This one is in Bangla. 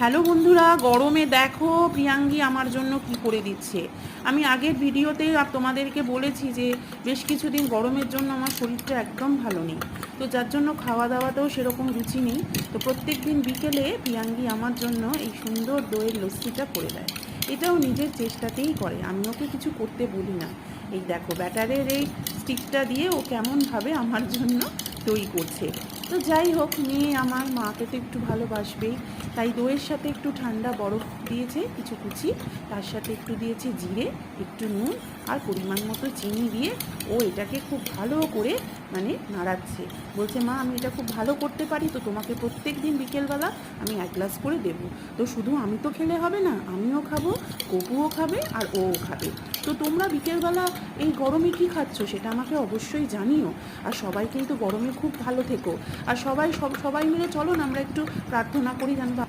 হ্যালো বন্ধুরা, গরমে দেখো প্রিয়াঙ্গী আমার জন্য কি করে দিচ্ছে। আমি আগের ভিডিওতে তোমাদেরকে বলেছি যে বেশ কিছুদিন গরমের জন্য আমার শরীরটা একদম ভালো নেই, তো যার জন্য খাওয়া দাওয়াতেও সেরকম রুচি নেই। তো প্রত্যেক দিন বিকেলে প্রিয়াঙ্গী আমার জন্য এই সুন্দর দইয়ের লস্যিটা করে দেয়। এটাও নিজের চেষ্টাতেই করে, আমি ওকে কিছু করতে বলি না। এই দেখো ব্যাটারের এই স্টিকটা দিয়ে ও কেমনভাবে আমার জন্য দই করছে। তো যাই হোক, মেয়ে আমার, মাকে তো একটু ভালোবাসবেই, তাই দইয়ের সাথে একটু ঠান্ডা বরফ দিয়েছে কিছু কুচি, তার সাথে একটু দিয়েছে জিরে, একটু নুন আর পরিমাণ মতো চিনি দিয়ে ও এটাকে খুব ভালো করে নাড়াচ্ছে। বলছে, মা আমি এটা খুব ভালো করতে পারি, তো তোমাকে প্রত্যেক দিন বিকেলবেলা আমি 1 গ্লাস করে দেবো। তো শুধু আমি তো খেলে হবে না, আমিও খাবো, গপুও খাবে আর ওও খাবে। তো তোমরা বিকেলবেলা এই গরমে কী খাচ্ছ সেটা আমাকে অবশ্যই জানিও। আর সবাই কিন্তু গরমে খুব ভালো থেকো। আর সবাই মিলে চলো না আমরা একটু প্রার্থনা করি যেন